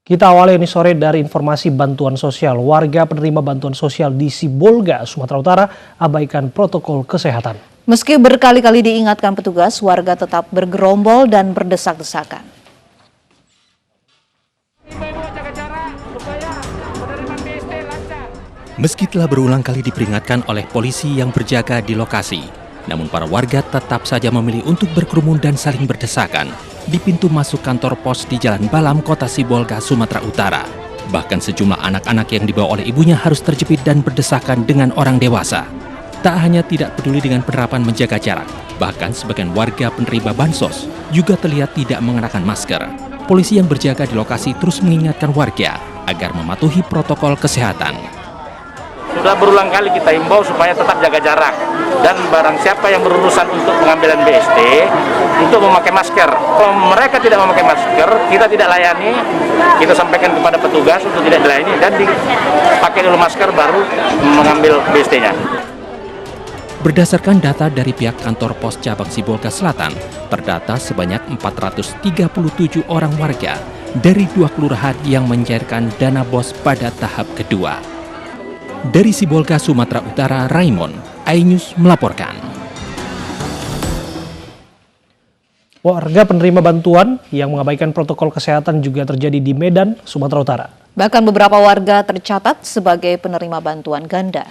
Kita awali ini sore dari informasi bantuan sosial. Warga penerima bantuan sosial di Sibolga, Sumatera Utara abaikan protokol kesehatan. Meski berkali-kali diingatkan petugas, warga tetap bergerombol dan berdesak-desakan. Meski telah berulang kali diperingatkan oleh polisi yang berjaga di lokasi, namun para warga tetap saja memilih untuk berkerumun dan saling berdesakan di pintu masuk kantor pos di Jalan Balam, Kota Sibolga, Sumatera Utara. Bahkan sejumlah anak-anak yang dibawa oleh ibunya harus terjepit dan berdesakan dengan orang dewasa. Tak hanya tidak peduli dengan penerapan menjaga jarak, bahkan sebagian warga penerima bansos juga terlihat tidak mengenakan masker. Polisi yang berjaga di lokasi terus mengingatkan warga agar mematuhi protokol kesehatan. Sudah berulang kali kita himbau supaya tetap jaga jarak, dan barang siapa yang berurusan untuk pengambilan BST untuk memakai masker. Kalau mereka tidak memakai masker, kita tidak layani, kita sampaikan kepada petugas untuk tidak dilayani dan dipakai dulu masker baru mengambil BST-nya. Berdasarkan data dari pihak kantor pos cabang Sibolga Selatan, terdata sebanyak 437 orang warga dari 2 kelurahan yang mencairkan dana BOS pada tahap kedua. Dari Sibolga, Sumatera Utara, Raymond, iNews melaporkan. Warga penerima bantuan yang mengabaikan protokol kesehatan juga terjadi di Medan, Sumatera Utara. Bahkan beberapa warga tercatat sebagai penerima bantuan ganda.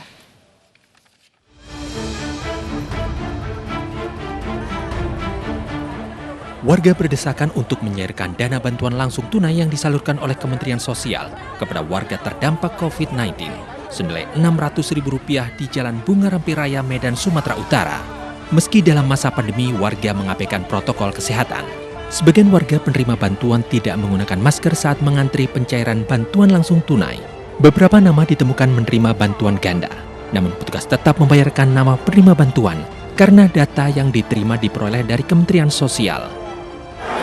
Warga berdesakan untuk menyairkan dana bantuan langsung tunai yang disalurkan oleh Kementerian Sosial kepada warga terdampak COVID-19 senilai Rp600.000 di Jalan Bunga Rampi Raya, Medan, Sumatera Utara. Meski dalam masa pandemi warga mengabaikan protokol kesehatan, sebagian warga penerima bantuan tidak menggunakan masker saat mengantri pencairan bantuan langsung tunai. Beberapa nama ditemukan menerima bantuan ganda, namun petugas tetap membayarkan nama penerima bantuan karena data yang diterima diperoleh dari Kementerian Sosial.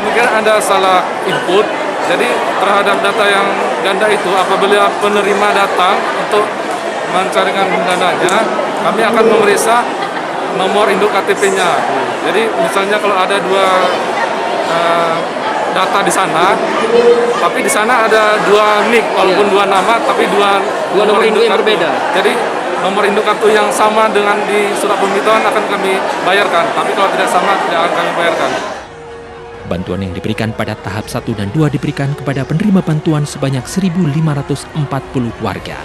Mungkin ada salah input, jadi terhadap data yang ganda itu apabila penerima datang untuk mencarikan dananya, kami akan memeriksa nomor induk KTP-nya. Jadi misalnya kalau ada dua data di sana, tapi di sana ada 2 NIK walaupun 2 nama, tapi dua nomor induk yang berbeda. Jadi nomor induk kartu yang sama dengan di surat pemberitahuan akan kami bayarkan, tapi kalau tidak sama tidak akan kami bayarkan. Bantuan yang diberikan pada tahap 1 dan 2 diberikan kepada penerima bantuan sebanyak 1.540 warga.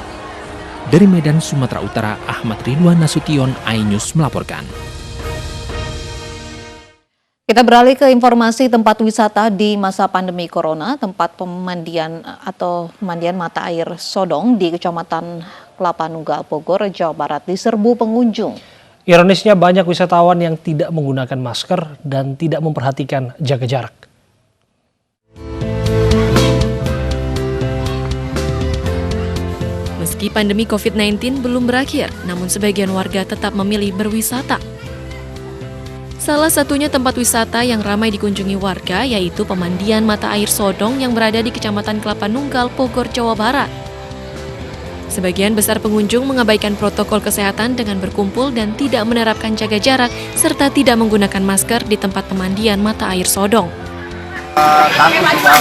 Dari Medan, Sumatera Utara, Ahmad Ridwan Nasution, iNews melaporkan. Kita beralih ke informasi tempat wisata di masa pandemi Corona. Tempat pemandian atau pemandian mata air Sodong di Kecamatan Kelapa Nunggal, Bogor, Jawa Barat diserbu pengunjung. Ironisnya banyak wisatawan yang tidak menggunakan masker dan tidak memperhatikan jaga jarak. Meski pandemi COVID-19 belum berakhir, namun sebagian warga tetap memilih berwisata. Salah satunya tempat wisata yang ramai dikunjungi warga yaitu pemandian mata air Sodong yang berada di Kecamatan Kelapa Nunggal, Bogor, Jawa Barat. Sebagian besar pengunjung mengabaikan protokol kesehatan dengan berkumpul dan tidak menerapkan jaga jarak serta tidak menggunakan masker di tempat pemandian mata air Sodong. Takut juga,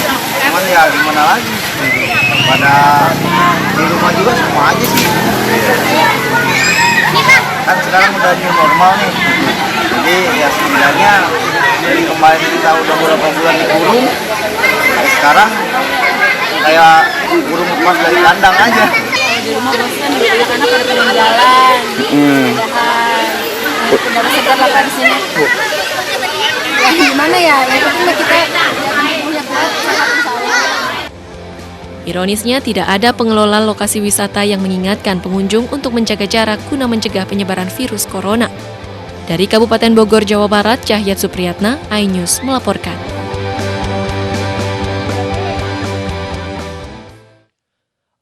cuman ya gimana lagi, pada di rumah juga sama aja sih. Kan sekarang udah new normal nih, jadi ya sebenarnya dari kemarin kita udah beberapa bulan dikurung, sekarang kayak burung lepas dari kandang aja. Di rumah bosan, anak-anak pada pengen jalan, udah segar lah di sini. Ya gimana ya, yang penting kita punya kuat, sehat misalnya. Ironisnya tidak ada pengelola lokasi wisata yang mengingatkan pengunjung untuk menjaga jarak guna mencegah penyebaran virus corona. Dari Kabupaten Bogor, Jawa Barat, Cahyat Supriyatna, iNews melaporkan.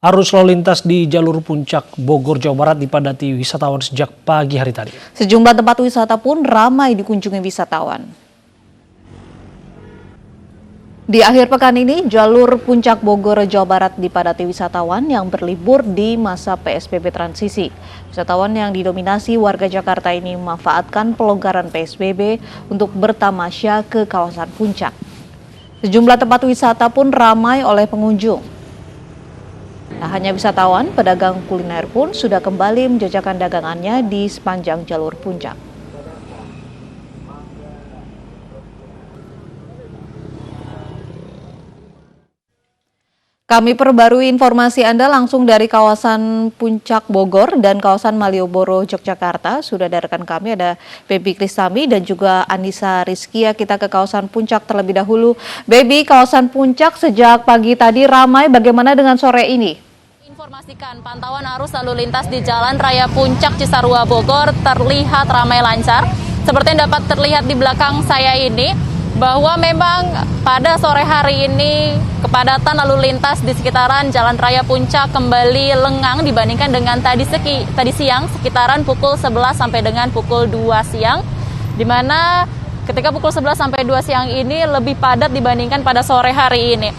Arus lalu lintas di jalur puncak Bogor, Jawa Barat dipadati wisatawan sejak pagi hari tadi. Sejumlah tempat wisata pun ramai dikunjungi wisatawan. Di akhir pekan ini, jalur puncak Bogor, Jawa Barat dipadati wisatawan yang berlibur di masa PSBB transisi. Wisatawan yang didominasi warga Jakarta ini memanfaatkan pelonggaran PSBB untuk bertamasya ke kawasan puncak. Sejumlah tempat wisata pun ramai oleh pengunjung. Tak hanya wisatawan, pedagang kuliner pun sudah kembali menjajakan dagangannya di sepanjang jalur puncak. Kami perbarui informasi Anda langsung dari kawasan Puncak Bogor dan kawasan Malioboro, Yogyakarta. Sudah ada rekan kami, ada Baby Kristami dan juga Anissa Rizkia. Kita ke kawasan Puncak terlebih dahulu. Baby, kawasan Puncak sejak pagi tadi ramai, bagaimana dengan sore ini? Informasikan pantauan arus lalu lintas di Jalan Raya Puncak Cisarua Bogor terlihat ramai lancar. Seperti yang dapat terlihat di belakang saya ini, bahwa memang pada sore hari ini kepadatan lalu lintas di sekitaran Jalan Raya Puncak kembali lengang dibandingkan dengan tadi siang sekitaran pukul 11 sampai dengan pukul 2 siang, di mana ketika pukul 11 sampai 2 siang ini lebih padat dibandingkan pada sore hari ini.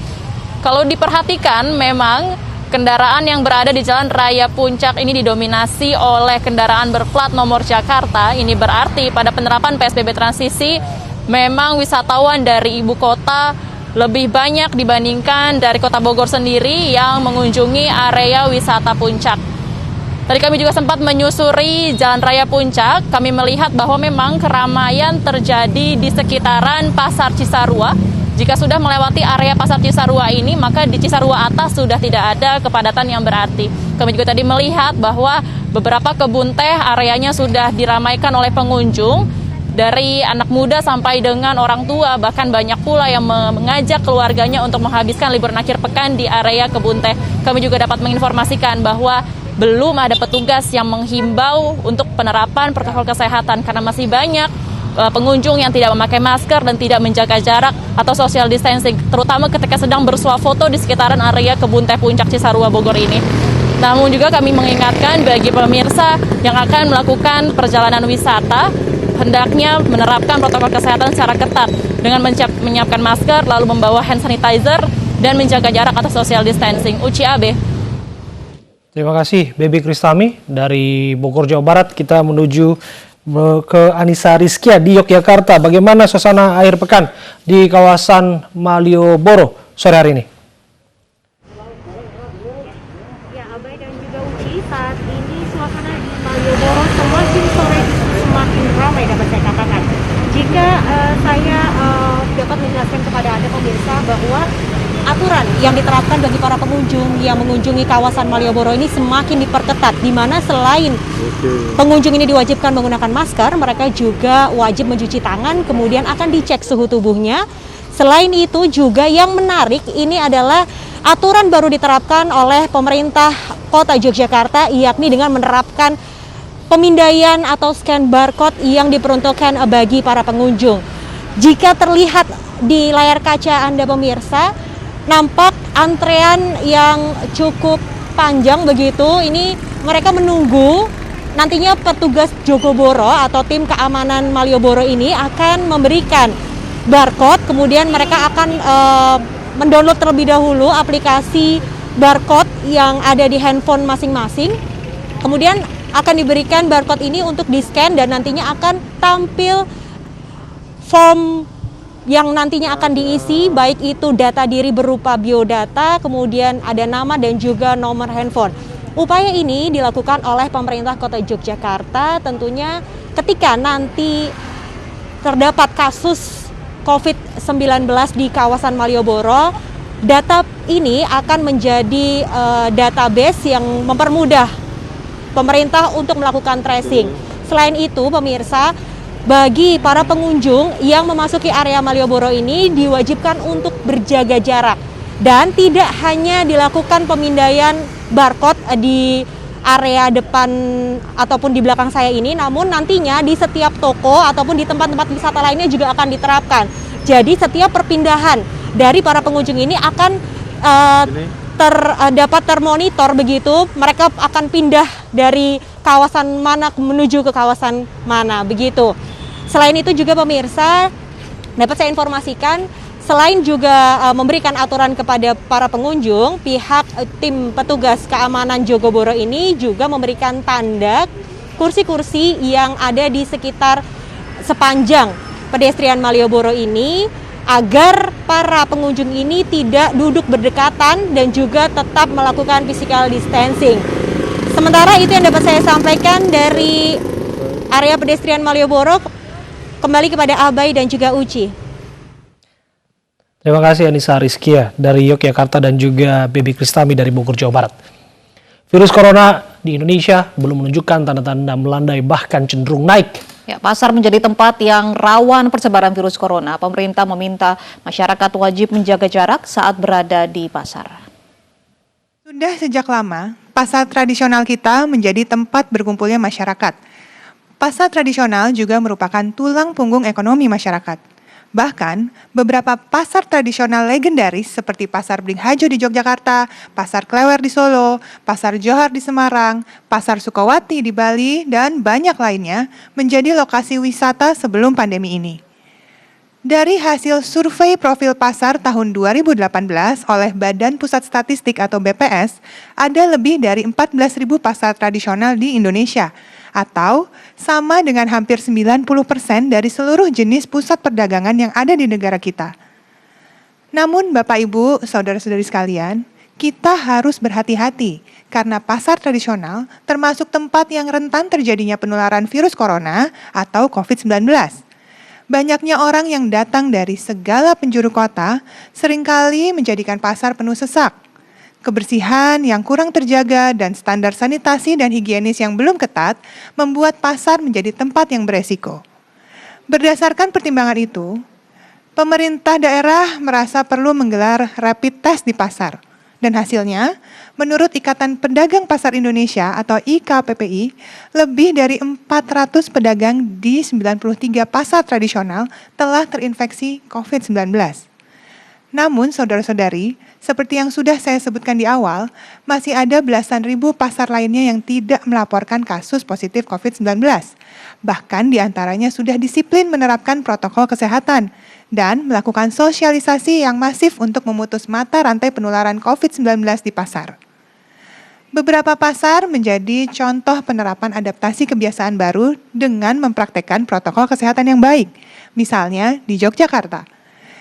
Kalau diperhatikan memang kendaraan yang berada di Jalan Raya Puncak ini didominasi oleh kendaraan berplat nomor Jakarta. Ini berarti pada penerapan PSBB transisi memang wisatawan dari ibu kota lebih banyak dibandingkan dari kota Bogor sendiri yang mengunjungi area wisata Puncak. Tadi kami juga sempat menyusuri Jalan Raya Puncak, kami melihat bahwa memang keramaian terjadi di sekitaran Pasar Cisarua. Jika sudah melewati area Pasar Cisarua ini, maka di Cisarua atas sudah tidak ada kepadatan yang berarti. Kami juga tadi melihat bahwa beberapa kebun teh areanya sudah diramaikan oleh pengunjung. Dari anak muda sampai dengan orang tua, bahkan banyak pula yang mengajak keluarganya untuk menghabiskan libur akhir pekan di area kebun teh. Kami juga dapat menginformasikan bahwa belum ada petugas yang menghimbau untuk penerapan protokol kesehatan karena masih banyak pengunjung yang tidak memakai masker dan tidak menjaga jarak atau social distancing, terutama ketika sedang bersuah foto di sekitaran area kebun teh Puncak Cisarua Bogor ini. Namun juga kami mengingatkan bagi pemirsa yang akan melakukan perjalanan wisata, hendaknya menerapkan protokol kesehatan secara ketat dengan menyiapkan masker, lalu membawa hand sanitizer, dan menjaga jarak atau social distancing. Uci Abe. Terima kasih Baby Kristami dari Bogor, Jawa Barat. Kita menuju ke Anissa Rizkia di Yogyakarta. Bagaimana suasana akhir pekan di kawasan Malioboro sore hari ini? Ya, Abai dan juga Uci, saat ini suasana di Malioboro semakin sore semakin ramai dapat saya katakan. Jika saya dapat menjelaskan kepada Anda pemirsa bahwa aturan yang diterapkan bagi para pengunjung yang mengunjungi kawasan Malioboro ini semakin diperketat, di mana selain pengunjung ini diwajibkan menggunakan masker, mereka juga wajib mencuci tangan, kemudian akan dicek suhu tubuhnya. Selain itu juga yang menarik ini adalah aturan baru diterapkan oleh pemerintah Kota Yogyakarta, yakni dengan menerapkan pemindaian atau scan barcode yang diperuntukkan bagi para pengunjung. Jika terlihat di layar kaca Anda pemirsa, nampak antrean yang cukup panjang begitu. Ini mereka menunggu nantinya petugas Jogoboro atau tim keamanan Malioboro ini akan memberikan barcode, kemudian mereka akan mendownload terlebih dahulu aplikasi barcode yang ada di handphone masing-masing. Kemudian akan diberikan barcode ini untuk di-scan dan nantinya akan tampil form yang nantinya akan diisi, baik itu data diri berupa biodata, kemudian ada nama dan juga nomor handphone. Upaya ini dilakukan oleh pemerintah Kota Yogyakarta tentunya ketika nanti terdapat kasus COVID-19 di kawasan Malioboro, data ini akan menjadi database yang mempermudah pemerintah untuk melakukan tracing. Selain itu, pemirsa, bagi para pengunjung yang memasuki area Malioboro ini diwajibkan untuk berjaga jarak dan tidak hanya dilakukan pemindaian barcode di area depan ataupun di belakang saya ini, namun nantinya di setiap toko ataupun di tempat-tempat wisata lainnya juga akan diterapkan. Jadi setiap perpindahan dari para pengunjung ini akan dapat termonitor begitu, mereka akan pindah dari kawasan mana menuju ke kawasan mana begitu. Selain itu juga pemirsa, dapat saya informasikan, selain juga memberikan aturan kepada para pengunjung, pihak tim petugas keamanan Jogoboro ini juga memberikan tanda kursi-kursi yang ada di sekitar sepanjang pedestrian Malioboro ini agar para pengunjung ini tidak duduk berdekatan dan juga tetap melakukan physical distancing. Sementara itu yang dapat saya sampaikan dari area pedestrian Malioboro. Kembali kepada Abai dan juga Uci. Terima kasih Anissa Rizkia dari Yogyakarta dan juga Baby Kristami dari Bogor, Jawa Barat. Virus corona di Indonesia belum menunjukkan tanda-tanda melandai, bahkan cenderung naik. Ya, pasar menjadi tempat yang rawan persebaran virus corona. Pemerintah meminta masyarakat wajib menjaga jarak saat berada di pasar. Sudah sejak lama, pasar tradisional kita menjadi tempat berkumpulnya masyarakat. Pasar tradisional juga merupakan tulang punggung ekonomi masyarakat. Bahkan, beberapa pasar tradisional legendaris seperti Pasar Beringharjo di Yogyakarta, Pasar Klewer di Solo, Pasar Johar di Semarang, Pasar Sukawati di Bali, dan banyak lainnya menjadi lokasi wisata sebelum pandemi ini. Dari hasil survei profil pasar tahun 2018 oleh Badan Pusat Statistik atau BPS, ada lebih dari 14.000 pasar tradisional di Indonesia, atau sama dengan hampir 90% dari seluruh jenis pusat perdagangan yang ada di negara kita. Namun Bapak Ibu, saudara-saudari sekalian, kita harus berhati-hati karena pasar tradisional termasuk tempat yang rentan terjadinya penularan virus corona atau COVID-19. Banyaknya orang yang datang dari segala penjuru kota seringkali menjadikan pasar penuh sesak. Kebersihan yang kurang terjaga dan standar sanitasi dan higienis yang belum ketat membuat pasar menjadi tempat yang beresiko. Berdasarkan pertimbangan itu, pemerintah daerah merasa perlu menggelar rapid test di pasar. Dan hasilnya, menurut Ikatan Pedagang Pasar Indonesia atau IKPPI, lebih dari 400 pedagang di 93 pasar tradisional telah terinfeksi COVID-19. Namun, saudara-saudari, seperti yang sudah saya sebutkan di awal, masih ada belasan ribu pasar lainnya yang tidak melaporkan kasus positif COVID-19. Bahkan di antaranya sudah disiplin menerapkan protokol kesehatan dan melakukan sosialisasi yang masif untuk memutus mata rantai penularan COVID-19 di pasar. Beberapa pasar menjadi contoh penerapan adaptasi kebiasaan baru dengan mempraktekkan protokol kesehatan yang baik. Misalnya di Yogyakarta,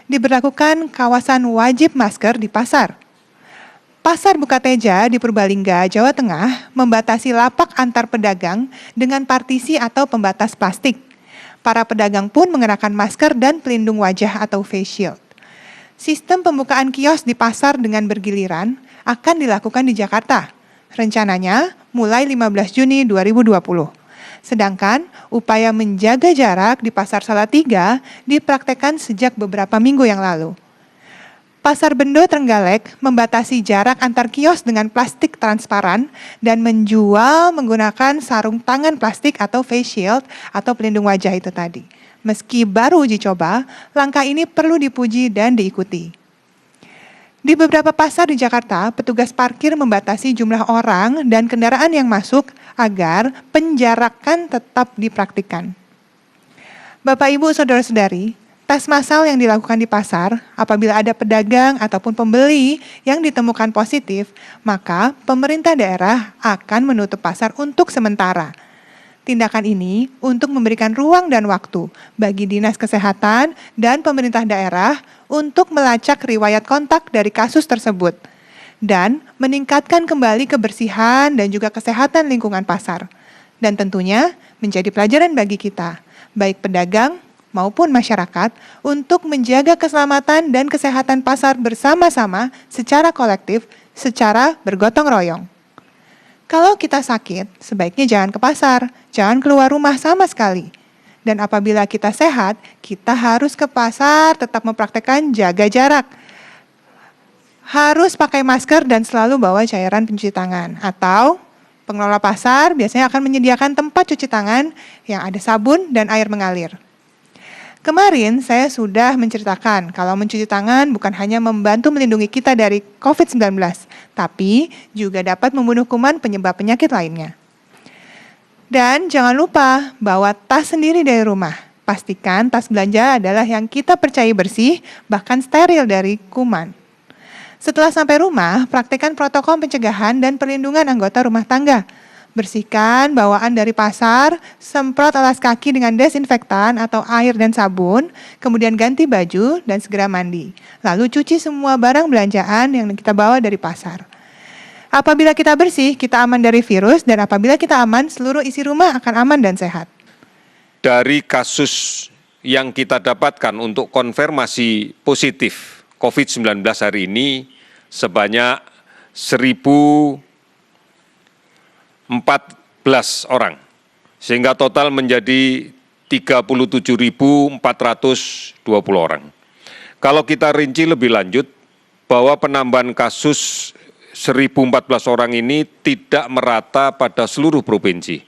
diberlakukan kawasan wajib masker di pasar. Pasar Bukateja di Purbalingga, Jawa Tengah, membatasi lapak antar pedagang dengan partisi atau pembatas plastik. Para pedagang pun mengenakan masker dan pelindung wajah atau face shield. Sistem pembukaan kios di pasar dengan bergiliran akan dilakukan di Jakarta. Rencananya mulai 15 Juni 2020. Sedangkan upaya menjaga jarak di Pasar Salatiga dipraktekkan sejak beberapa minggu yang lalu. Pasar Bendo Trenggalek membatasi jarak antar kios dengan plastik transparan dan menjual menggunakan sarung tangan plastik atau face shield atau pelindung wajah itu tadi. Meski baru uji coba, langkah ini perlu dipuji dan diikuti. Di beberapa pasar di Jakarta, petugas parkir membatasi jumlah orang dan kendaraan yang masuk agar penjarakan tetap dipraktikkan. Bapak, Ibu, Saudara-saudari, tes massal yang dilakukan di pasar, apabila ada pedagang ataupun pembeli yang ditemukan positif, maka pemerintah daerah akan menutup pasar untuk sementara. Tindakan ini untuk memberikan ruang dan waktu bagi Dinas Kesehatan dan pemerintah daerah untuk melacak riwayat kontak dari kasus tersebut dan meningkatkan kembali kebersihan dan juga kesehatan lingkungan pasar. Dan tentunya menjadi pelajaran bagi kita, baik pedagang maupun masyarakat, untuk menjaga keselamatan dan kesehatan pasar bersama-sama secara kolektif, secara bergotong royong. Kalau kita sakit, sebaiknya jangan ke pasar, jangan keluar rumah sama sekali. Dan apabila kita sehat, kita harus ke pasar tetap mempraktekkan jaga jarak. Harus pakai masker dan selalu bawa cairan pencuci tangan. Atau pengelola pasar biasanya akan menyediakan tempat cuci tangan yang ada sabun dan air mengalir. Kemarin saya sudah menceritakan kalau mencuci tangan bukan hanya membantu melindungi kita dari COVID-19, tapi juga dapat membunuh kuman penyebab penyakit lainnya. Dan jangan lupa bawa tas sendiri dari rumah. Pastikan tas belanja adalah yang kita percaya bersih, bahkan steril dari kuman. Setelah sampai rumah, praktekkan protokol pencegahan dan perlindungan anggota rumah tangga. Bersihkan bawaan dari pasar, semprot alas kaki dengan desinfektan atau air dan sabun, kemudian ganti baju dan segera mandi. Lalu cuci semua barang belanjaan yang kita bawa dari pasar. Apabila kita bersih, kita aman dari virus, dan apabila kita aman, seluruh isi rumah akan aman dan sehat. Dari kasus yang kita dapatkan untuk konfirmasi positif COVID-19 hari ini sebanyak 1.014 orang, sehingga total menjadi 37.420 orang. Kalau kita rinci lebih lanjut, bahwa penambahan kasus 1.014 orang ini tidak merata pada seluruh provinsi.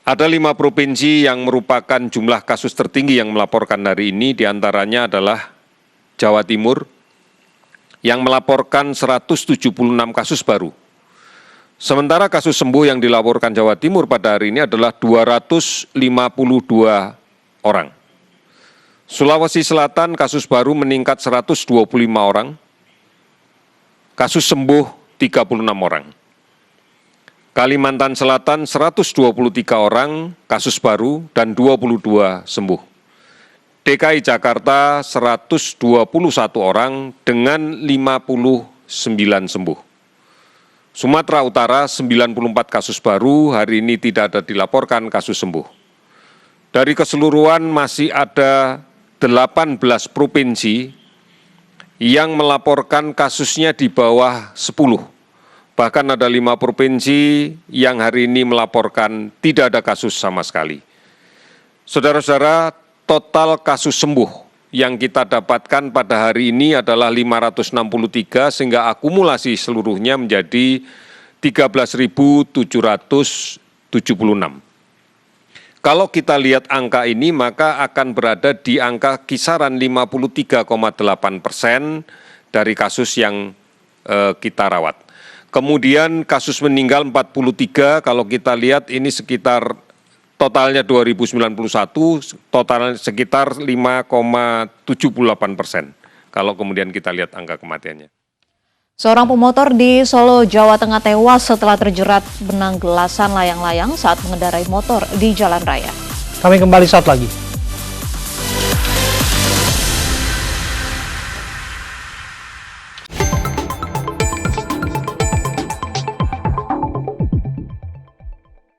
Ada 5 provinsi yang merupakan jumlah kasus tertinggi yang melaporkan hari ini, diantaranya adalah Jawa Timur, yang melaporkan 176 kasus baru. Sementara kasus sembuh yang dilaporkan Jawa Timur pada hari ini adalah 252 orang. Sulawesi Selatan kasus baru meningkat 125 orang, kasus sembuh 36 orang. Kalimantan Selatan 123 orang kasus baru dan 22 sembuh. DKI Jakarta 121 orang dengan 59 sembuh. Sumatera Utara 94 kasus baru, hari ini tidak ada dilaporkan kasus sembuh. Dari keseluruhan masih ada 18 provinsi yang melaporkan kasusnya di bawah 10. Bahkan ada 5 provinsi yang hari ini melaporkan tidak ada kasus sama sekali. Saudara-saudara, total kasus sembuh yang kita dapatkan pada hari ini adalah 563, sehingga akumulasi seluruhnya menjadi 13.776. Kalau kita lihat angka ini, maka akan berada di angka kisaran 53,8% dari kasus yang kita rawat. Kemudian kasus meninggal 43, kalau kita lihat ini sekitar totalnya 2091, total sekitar 5,78%. Kalau kemudian kita lihat angka kematiannya. Seorang pemotor di Solo, Jawa Tengah tewas setelah terjerat benang gelasan layang-layang saat mengendarai motor di jalan raya. Kami kembali saat lagi.